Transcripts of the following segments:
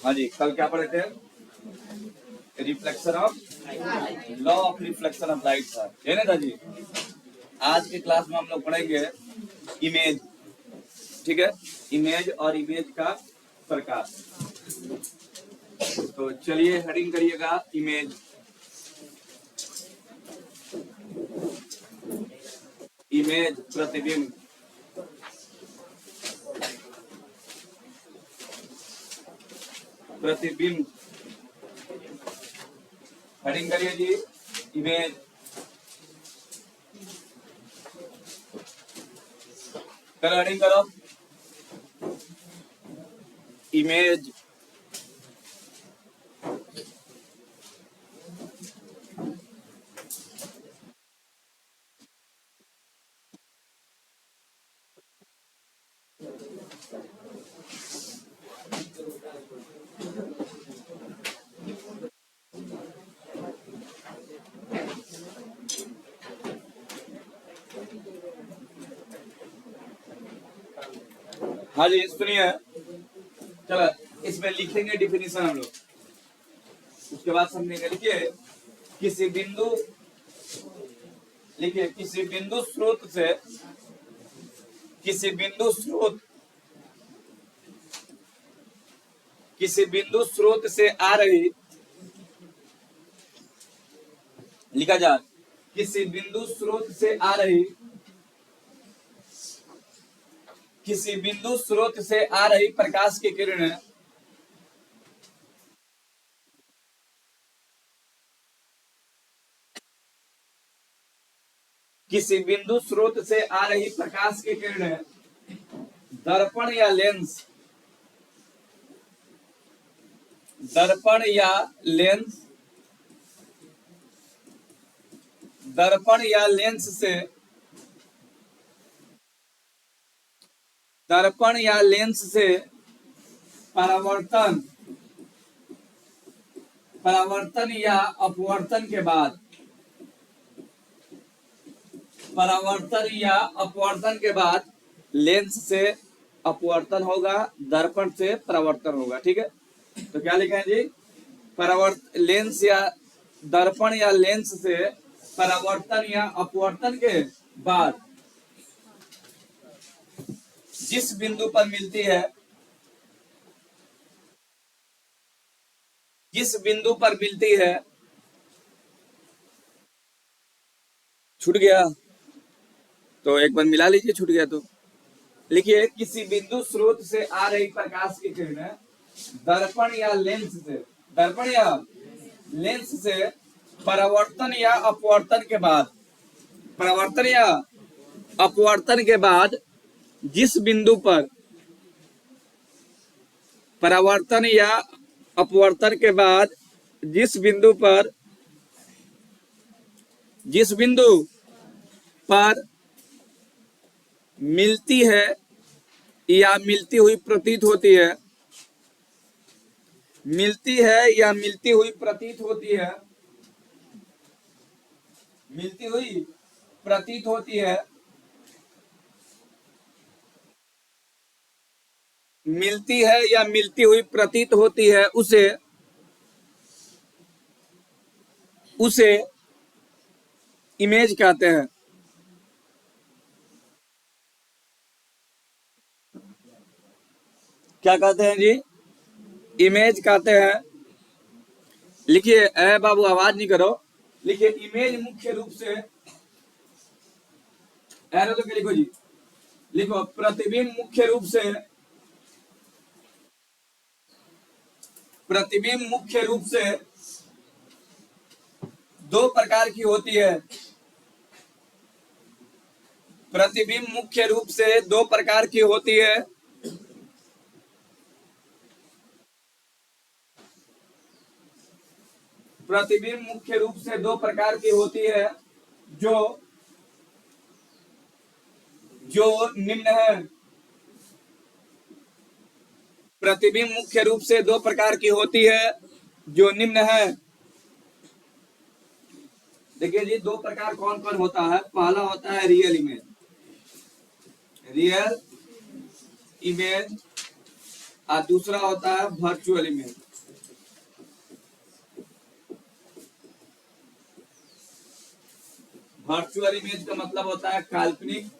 हाँ जी, कल क्या पढ़े थे? Reflection of law of reflection of light था, है ना दादी? आज के क्लास में हम लोग पढ़ेंगे इमेज। ठीक है, इमेज और इमेज का प्रकाश। तो चलिए हेडिंग करिएगा इमेज। इमेज प्रतिबिंब। प्रतिबिंब हेडिंग करिए जी, इमेज। करो हेडिंग करो, इमेज। हाँ जी सुनिए, चलो इसमें लिखेंगे डिफिनीशन हम लोग, उसके बाद समझेंगे। लिखिए किसी बिंदु, लिखिए किसी बिंदु स्रोत से, किसी बिंदु स्रोत, किसी बिंदु स्रोत से आ रही, लिखा जाए किसी बिंदु स्रोत से आ रही, किसी बिंदु स्रोत से आ रही प्रकाश की किरणें किसी बिंदु स्रोत से आ रही प्रकाश की किरणें दर्पण या लेंस, दर्पण या लेंस, दर्पण या लेंस से, दर्पण या लेंस से परावर्तन, परावर्तन या अपवर्तन के बाद, परावर्तन या अपवर्तन के बाद लेंस से अपवर्तन होगा, दर्पण से परावर्तन होगा। ठीक है, तो क्या लिखा है जी? लेंस या दर्पण या लेंस से परावर्तन या अपवर्तन के बाद जिस बिंदु पर मिलती है, जिस बिंदु पर मिलती है, छूट गया तो एक बार मिला लीजिए, छूट गया तो लिखिए किसी बिंदु स्रोत से आ रही प्रकाश की किरणें दर्पण या लेंस से, दर्पण या लेंस से परावर्तन या अपवर्तन के बाद, परावर्तन या अपवर्तन के बाद जिस बिंदु पर, परावर्तन या अपवर्तन के बाद जिस बिंदु पर, जिस बिंदु पर मिलती है या मिलती हुई प्रतीत होती है, मिलती है या मिलती हुई प्रतीत होती है, मिलती हुई प्रतीत होती है, मिलती है या मिलती हुई प्रतीत होती है, उसे, उसे इमेज कहते हैं। क्या कहते हैं जी? इमेज कहते हैं। लिखिए ए बाबू आवाज नहीं करो, लिखिए इमेज मुख्य रूप से, एरो तो लिखो जी, लिखो प्रतिबिंब मुख्य रूप से, प्रतिबिंब मुख्य रूप से दो प्रकार की होती है। प्रतिबिंब मुख्य रूप से दो प्रकार की होती है। प्रतिबिंब मुख्य रूप से दो प्रकार की होती है, जो जो निम्न है। प्रतिबिंब मुख्य रूप से दो प्रकार की होती है जो निम्न है। देखिए जी दो प्रकार कौन कौन होता है? पहला होता है रियल इमेज, रियल इमेज और दूसरा होता है वर्चुअल इमेज। वर्चुअल इमेज का मतलब होता है काल्पनिक,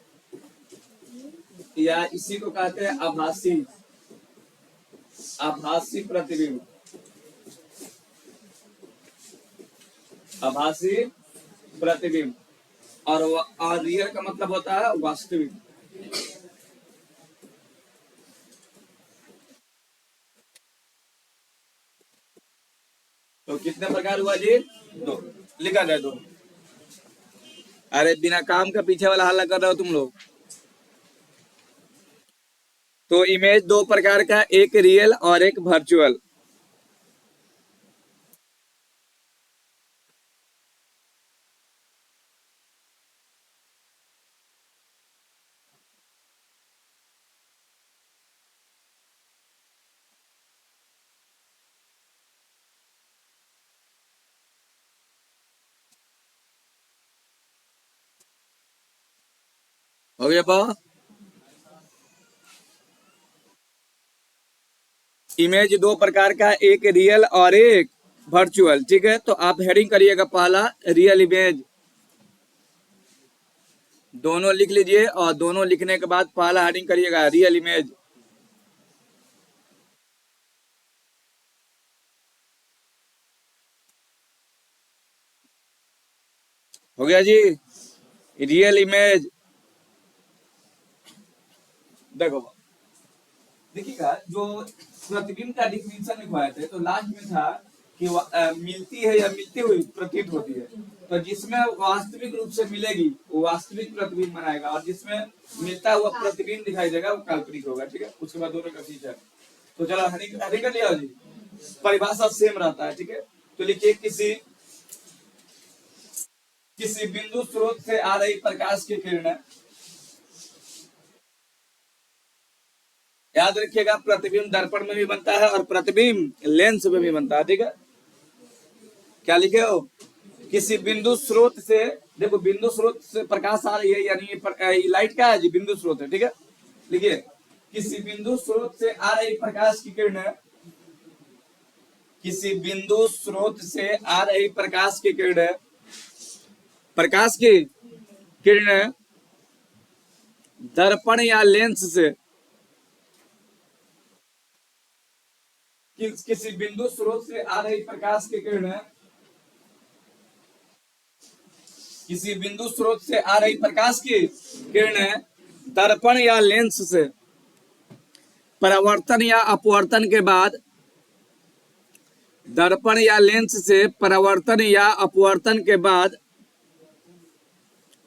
या इसी को कहते हैं आभासी, आभासी प्रतिबिंब, आभासी प्रतिबिंब। और रियल का मतलब होता है वास्तविक। तो कितने प्रकार हुआ जी? दो। लिखा जाए दो। अरे बिना काम का पीछे वाला हल्ला कर रहे हो तुम लोग। तो इमेज दो प्रकार का, एक रियल और एक वर्चुअल। हो गया पाओ? इमेज दो प्रकार का, एक रियल और एक वर्चुअल। ठीक है, तो आप हेडिंग करिएगा पहला रियल इमेज, दोनों लिख लीजिए, और दोनों लिखने के बाद पहला हेडिंग करिएगा रियल इमेज। हो गया जी? Real image. देखो, देखिएगा, जो प्रतिबिंब का डिफिनेशन लिखवाए थे तो लास्ट में था कि मिलती है या मिलती हुई प्रतीत होती है। तो जिसमें वास्तविक रूप से मिलेगी वो वास्तविक प्रतिबिंब बनाएगा, और जिसमें मिलता हुआ प्रतिबिंब दिखाई देगा वो काल्पनिक होगा। ठीक है, उसके बाद दोनों का फीचर। तो चलो हेडिंग कर लिया जी। परिभाषा सेम रहता है। ठीक है, तो लिखिए किसी किसी बिंदु स्रोत से आ रही प्रकाश की किरणें, याद रखिएगा प्रतिबिंब दर्पण में भी बनता है और प्रतिबिंब लेंस में भी बनता है। ठीक है, क्या लिखे हो? किसी बिंदु स्रोत से, देखो बिंदु स्रोत से प्रकाश आ रही है, यानी ये लाइट क्या है जी? बिंदु स्रोत है। ठीक है, लिखिए किसी बिंदु स्रोत से आ रही प्रकाश की किरणें, किसी बिंदु स्रोत से आ रही प्रकाश की किरणें, प्रकाश की किरणें दर्पण या लेंस से, किसी बिंदु स्रोत से आ रही प्रकाश की किरणें, किसी बिंदु स्रोत से आ रही प्रकाश की किरणें दर्पण या लेंस से परावर्तन या अपवर्तन के बाद, दर्पण या लेंस से परावर्तन या अपवर्तन के बाद,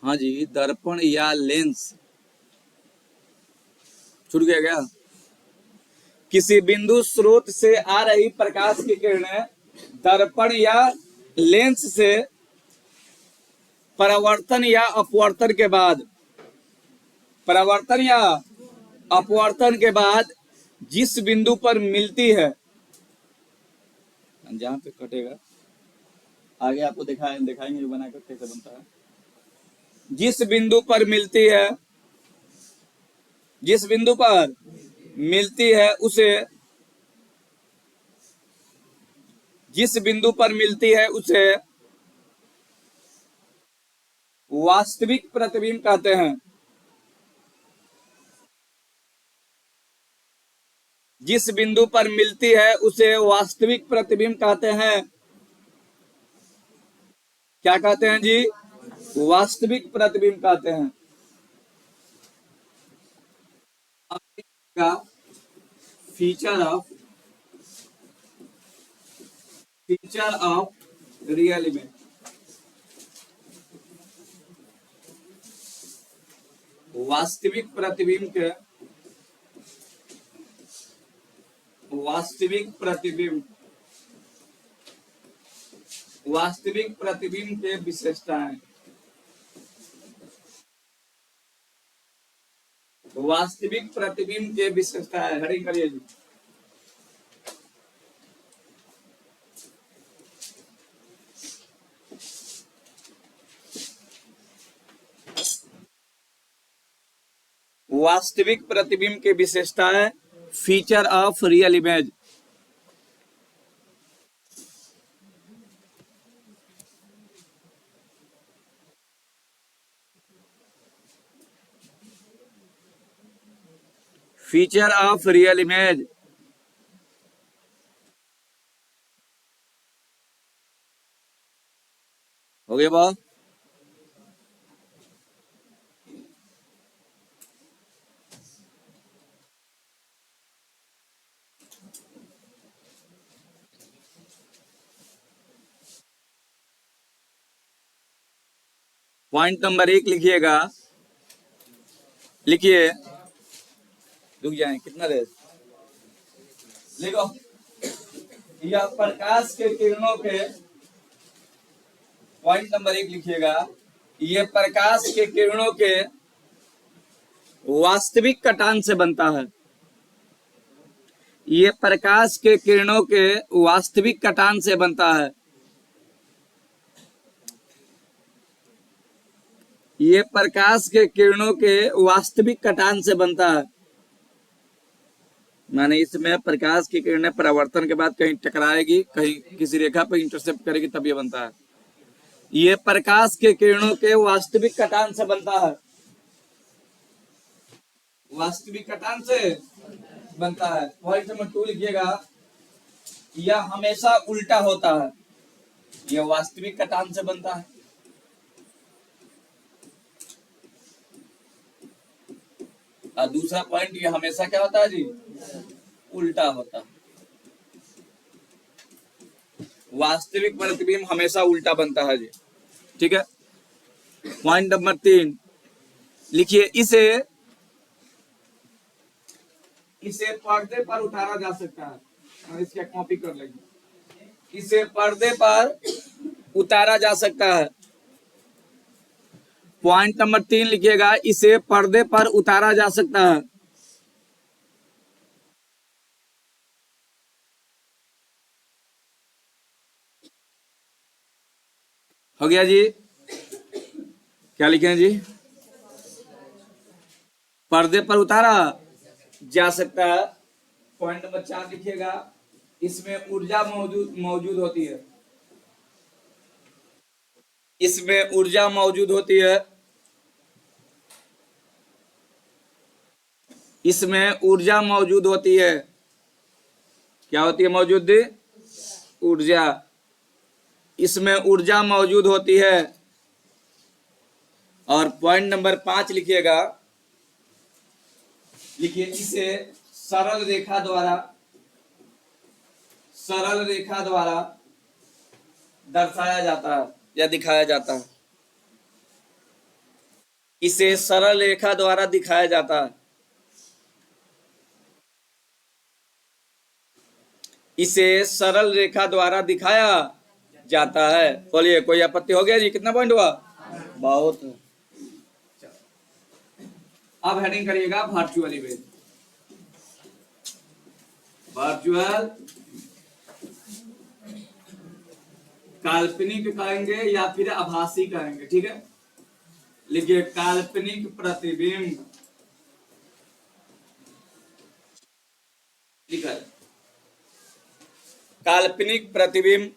हाँ जी, दर्पण या लेंस, छूट गया क्या? किसी बिंदु स्रोत से आ रही प्रकाश की किरणें दर्पण या लेंस से परावर्तन या अपवर्तन के बाद, परावर्तन या अपवर्तन के बाद जिस बिंदु पर मिलती है, जहां पे कटेगा आगे आपको दिखाएंगे जो बनाकर कैसे बनता है। जिस बिंदु पर मिलती है, जिस बिंदु पर मिलती है उसे, जिस बिंदु पर मिलती है उसे वास्तविक प्रतिबिंब कहते हैं। जिस बिंदु पर मिलती है उसे वास्तविक प्रतिबिंब कहते हैं। क्या कहते हैं जी? वास्तविक प्रतिबिंब कहते हैं। का फीचर ऑफ रियल इमेज, वास्तविक प्रतिबिंब के, वास्तविक प्रतिबिंब, वास्तविक प्रतिबिंब के विशेषताएं, वास्तविक प्रतिबिंब के विशेषताएं। हरी करिए जी। वास्तविक प्रतिबिंब की विशेषता है, feature of real image. Feature of real image. हो गया बात। पॉइंट नंबर 1 लिखिएगा, लिखिए, रुक जाए कितना देर, लिखो। यह प्रकाश के किरणों के, पॉइंट नंबर 1 लिखिएगा, ये प्रकाश के किरणों के वास्तविक कटान से बनता है। ये प्रकाश के किरणों के वास्तविक कटान से बनता है। ये प्रकाश के किरणों के वास्तविक कटान से बनता है, माने इसमें प्रकाश की किरणें परावर्तन के बाद कहीं टकराएगी, कहीं किसी रेखा पर इंटरसेप्ट करेगी, तब ये बनता है। ये प्रकाश के किरणों के वास्तविक कटान से बनता है, वास्तविक कटान से बनता है। पॉइंट नंबर 2 लिखिएगा, यह हमेशा उल्टा होता है। यह वास्तविक कटान से बनता है। और दूसरा पॉइंट, ये हमेशा क्या होता है जी, उल्टा होता है। वास्तविक प्रतिबिंब हमेशा उल्टा बनता है जी, ठीक है। पॉइंट नंबर 3 लिखिए, इसे पर्दे पर उतारा जा सकता है, और इसका कॉपी कर लेंगे। इसे पर्दे पर उतारा जा सकता है। पॉइंट नंबर 3 लिखिएगा, इसे पर्दे पर उतारा जा सकता है। हो गया जी, क्या लिखे हैं जी, पर्दे पर उतारा जा सकता है। पॉइंट नंबर 4 लिखिएगा, इसमें ऊर्जा मौजूद होती है। इसमें ऊर्जा मौजूद होती है। इसमें ऊर्जा मौजूद होती है। क्या होती है मौजूद, ऊर्जा। इसमें ऊर्जा मौजूद होती है। और पॉइंट नंबर 5 लिखिएगा, लिखिए, इसे सरल रेखा द्वारा दर्शाया जाता है या दिखाया जाता है। इसे सरल रेखा द्वारा दिखाया जाता है। इसे सरल रेखा द्वारा दिखाया जाता है। बोलिए, कोई आपत्ति हो गया जी? कितना पॉइंट हुआ? बहुत। अब हेडिंग करिएगा वर्चुअल इमेज। वर्चुअल, काल्पनिक कहेंगे या फिर आभासी कहेंगे, ठीक है। लिखिए, काल्पनिक प्रतिबिंब। लिखा है, काल्पनिक प्रतिबिंब,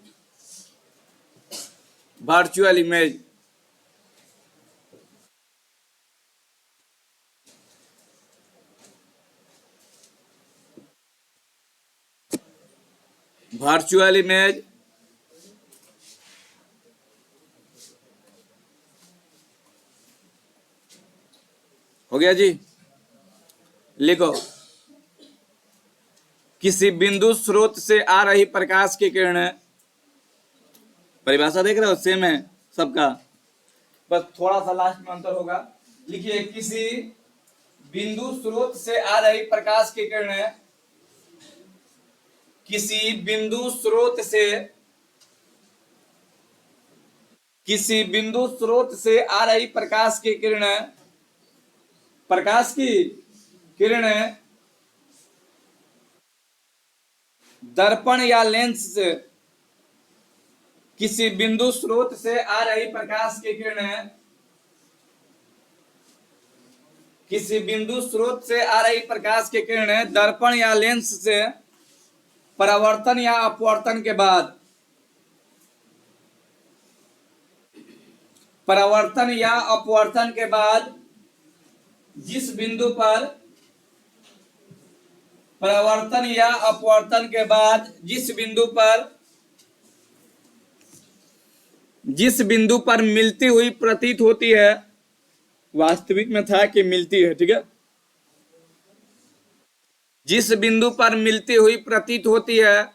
वर्चुअल इमेज। वर्चुअल इमेज हो गया जी। लिखो, किसी बिंदु स्रोत से आ रही प्रकाश की किरणें, परिभाषा देख रहे हो, सेम है सबका, बस थोड़ा सा लास्ट में अंतर होगा। लिखिए, किसी बिंदु स्रोत से आ रही प्रकाश की किरणें, किसी बिंदु स्रोत से आ रही प्रकाश की किरणें, प्रकाश की किरणें दर्पण या लेंस से, किसी बिंदु स्रोत से आ रही प्रकाश की किरणें किसी बिंदु स्रोत से आ रही प्रकाश की किरणें दर्पण या लेंस से परावर्तन या अपवर्तन के बाद परावर्तन या अपवर्तन के बाद जिस बिंदु पर परावर्तन या अपवर्तन के बाद जिस बिंदु पर मिलती हुई प्रतीत होती है, वास्तविक में था कि मिलती है, ठीक है, जिस बिंदु पर मिलती हुई प्रतीत होती है,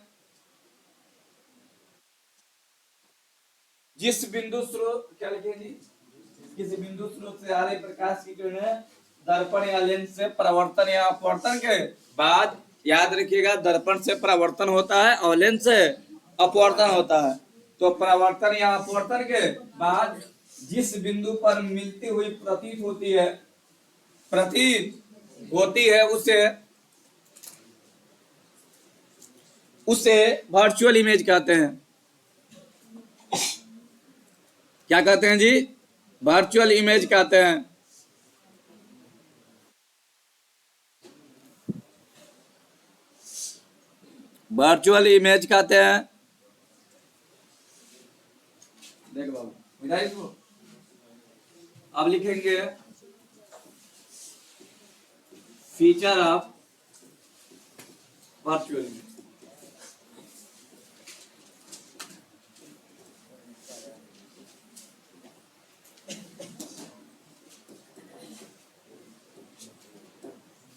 जिस बिंदु स्रोत क्या लिखे जी, किसी बिंदु स्रोत से आ रही प्रकाश की किरणें दर्पण या लेंस से परावर्तन या अपवर्तन के बाद, याद रखिएगा दर्पण से परावर्तन होता है और लेंस से अपवर्तन होता है, तो परावर्तन या अपवर्तन के बाद जिस बिंदु पर मिलती हुई प्रतीत होती है उसे वर्चुअल इमेज कहते हैं। क्या कहते हैं जी? वर्चुअल इमेज कहते हैं। वर्चुअल इमेज कहते हैं। देखो बाबू, इसको अब लिखेंगे फीचर ऑफ वर्चुअल इमेज।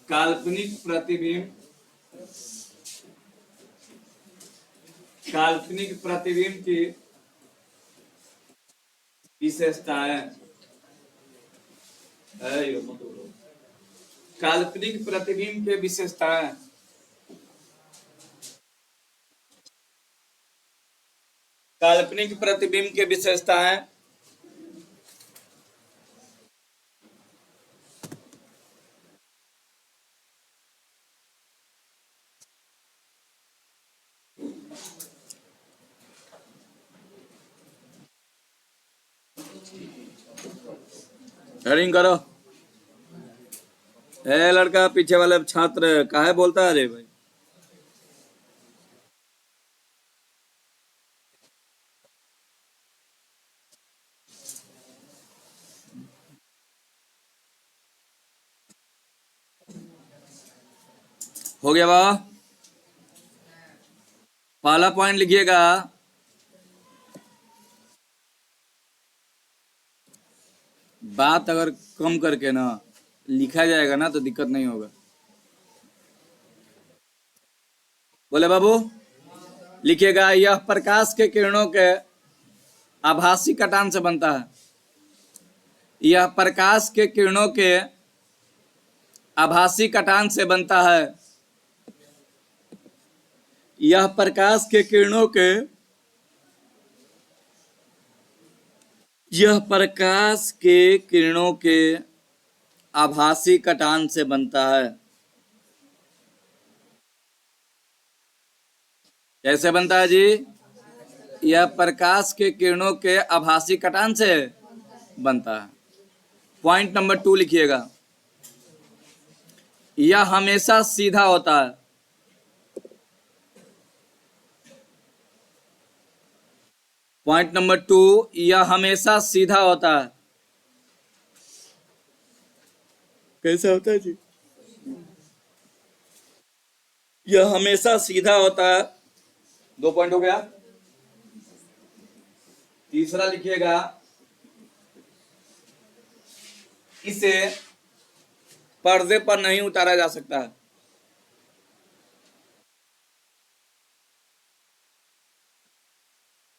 काल्पनिक प्रतिबिंब की विशेषताएं। काल्पनिक प्रतिबिंब के विशेषताएं। काल्पनिक प्रतिबिंब के विशेषताएं हेडिंग करो। ए लड़का, पीछे वाले छात्र काहे बोलता है रे भाई? हो गया बाबा? पहला पॉइंट लिखिएगा, बात अगर कम करके ना लिखा जाएगा ना तो दिक्कत नहीं होगा। बोले बाबू, लिखिएगा, यह प्रकाश के किरणों के आभासी कटान से बनता है। यह प्रकाश के किरणों के आभासी कटान से बनता है। यह प्रकाश के किरणों के आभासी कटान से बनता है। कैसे बनता है जी? यह प्रकाश के किरणों के आभासी कटान से बनता है। पॉइंट नंबर 2 लिखिएगा, यह हमेशा सीधा होता है। पॉइंट नंबर 2, यह हमेशा सीधा होता है। कैसा होता है जी? यह हमेशा सीधा होता है। 2 पॉइंट हो गया। तीसरा लिखिएगा, इसे पर्दे पर नहीं उतारा जा सकता है।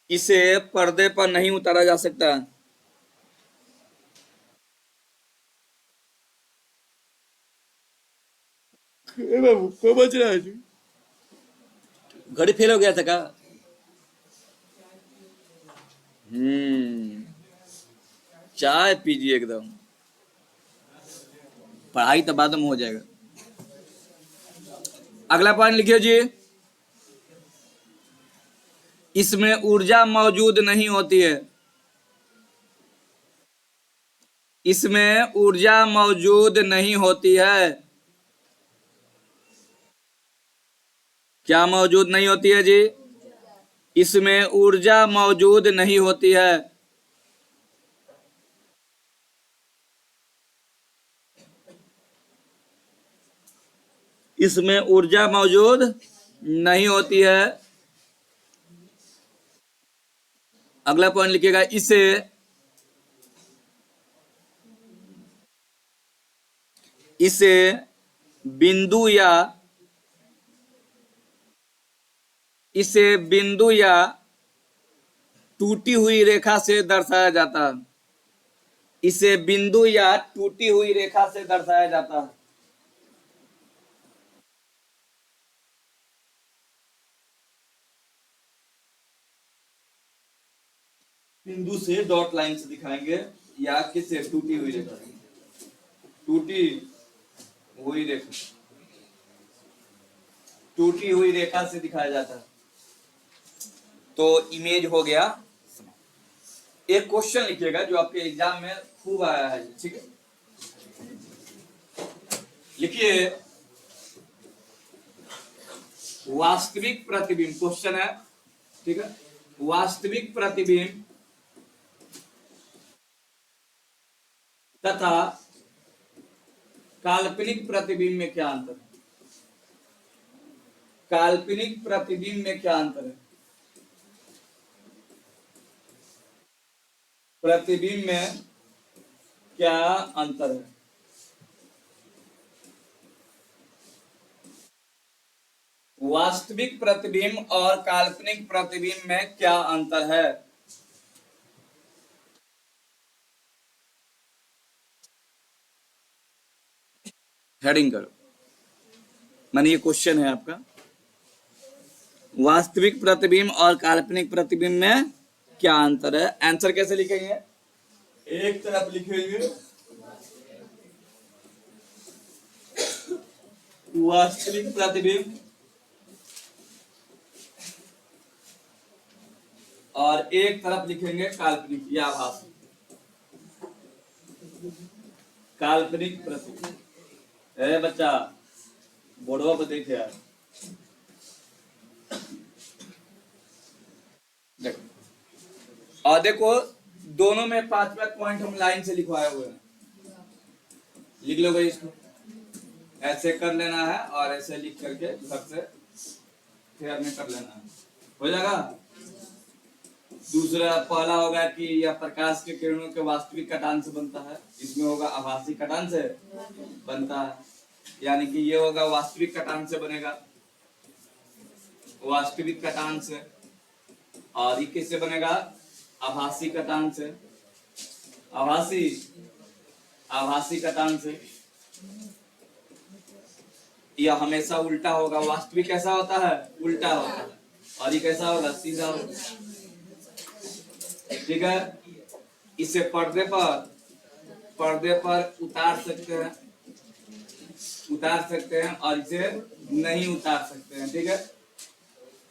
इसे पर्दे पर नहीं उतारा जा सकता है। बाबू को बच रहा है जी? घड़ी फेल हो गया था क्या? चाय पीजिए एकदम, पढ़ाई तो बाद में हो जाएगा। अगला पॉइंट लिखिए जी, इसमें ऊर्जा मौजूद नहीं होती है। इसमें ऊर्जा मौजूद नहीं होती है। क्या मौजूद नहीं होती है जी? इसमें ऊर्जा मौजूद नहीं होती है। इसमें ऊर्जा मौजूद नहीं होती है। अगला पॉइंट लिखिएगा, इसे बिंदु या टूटी हुई रेखा से दर्शाया जाता है। इसे बिंदु या टूटी हुई रेखा से दर्शाया जाता है। बिंदु से डॉट लाइन से दिखाएंगे या किससे? टूटी हुई रेखा। टूटी हुई रेखा, टूटी हुई रेखा से दिखाया जाता है। तो इमेज हो गया। एक क्वेश्चन लिखिएगा जो आपके एग्जाम में खूब आया है, ठीक है? लिखिए, वास्तविक प्रतिबिंब, क्वेश्चन है, ठीक है? वास्तविक प्रतिबिंब तथा काल्पनिक प्रतिबिंब में क्या अंतर है? काल्पनिक प्रतिबिंब में क्या अंतर है? प्रतिबिंब में क्या अंतर है? वास्तविक प्रतिबिंब और काल्पनिक प्रतिबिंब में क्या अंतर है? हेडिंग करो, मानिए ये क्वेश्चन है आपका। वास्तविक प्रतिबिंब और काल्पनिक प्रतिबिंब में क्या अंतर है? आंसर कैसे लिखेंगे? एक तरफ लिखेंगे वास्तविक प्रतिबिंब और एक तरफ लिखेंगे काल्पनिक या आभासी। काल्पनिक प्रतिबिंब। ए बच्चा, बोर्डवा पर देखे यार, देखो। और देखो, दोनों में 5 पॉइंट हम लाइन से लिखवाए हुए हैं। लिख लो भाई इसको, ऐसे कर लेना है और ऐसे लिख करके घर से फेयर में कर लेना है, हो जाएगा। दूसरा, पहला होगा कि यह प्रकाश के किरणों के वास्तविक कटान से बनता है। इसमें होगा आभासी कटान से बनता है, यानी कि ये होगा वास्तविक कटान से बनेगा, वास्तविक कटान से। और ये किससे बनेगा? आभासी कटान से। आभासी कटान से। यह हमेशा उल्टा होगा। वास्तविक कैसा होता है? उल्टा होता है। और ये कैसा होगा? सीधा होगा, ठीक है? इसे पर्दे पर उतार सकते हैं और इसे नहीं उतार सकते हैं, ठीक है?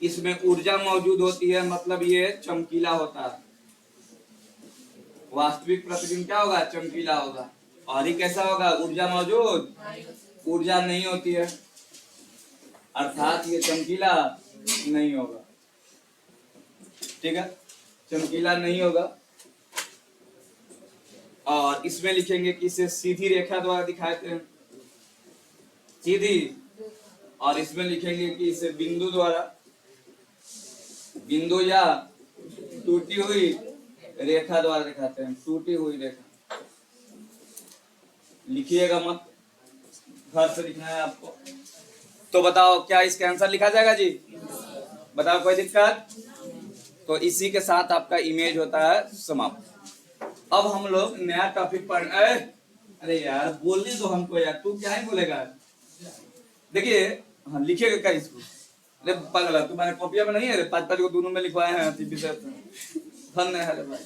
इसमें ऊर्जा मौजूद होती है, मतलब ये चमकीला होता है। वास्तविक प्रतिबिंब क्या होगा? चमकीला होगा। और ये कैसा होगा? ऊर्जा मौजूद, ऊर्जा नहीं होती है, अर्थात ये चमकीला नहीं होगा, ठीक है? चमकीला नहीं होगा। और इसमें लिखेंगे कि इसे सीधी रेखा द्वारा दिखाते हैं, सीधी। और इसमें लिखेंगे कि इसे बिंदु या टूटी हुई रेखा द्वारा दिखाते हैं, टूटी हुई रेखा। लिखिएगा मत, घर से लिखना है आपको। तो बताओ, क्या इसका आंसर लिखा जाएगा जी? बताओ, कोई दिक्कत? तो इसी के साथ आपका इमेज होता है समाप्त। अब हम लोग नया टॉपिक पढ़, अरे यार बोलने दो हमको यार, तू क्या ही बोलेगा? देखिए, हाँ लिखिएगा क्या इसको? अरे पागल, तुम्हारे कॉपिया में नहीं है? 5 को दोनों में लिखवाए हैं। धन्य है भाई।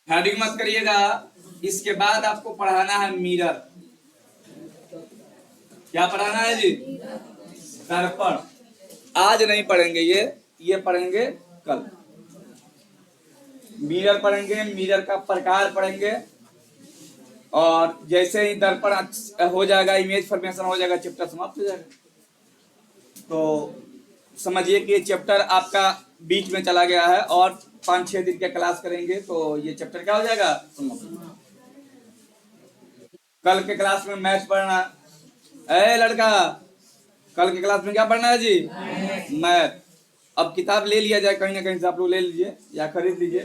हेडिंग मत करिएगा। इसके बाद आपको पढ़ाना है मिरर। क्या पढ़ाना है जी? दर्पण। आज नहीं पढ़ेंगे ये पढ़ेंगे कल। मिरर पढ़ेंगे, मिरर का प्रकार पढ़ेंगे, और जैसे ही दर्पण हो जाएगा, इमेज फॉर्मेशन हो जाएगा, चैप्टर समाप्त हो जाएगा। तो समझिए कि ये चैप्टर आपका बीच में चला गया है और 5-6 दिन के क्लास करेंगे तो ये चैप्टर क्या हो जाएगा समाप्त। कल के क्लास में मैथ पढ़ना। ए लड़का, कल के क्लास में क्या पढ़ना है जी? मैथ। अब किताब ले लिया जाए कहीं ना कहीं से, आप लोग ले लीजिए या खरीद लीजिए।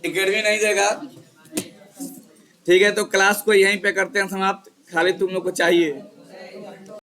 एकेडमी नहीं देगा, ठीक है। तो क्लास को यहीं पे करते हैं समाप्त। खाली तुम लोग को चाहिए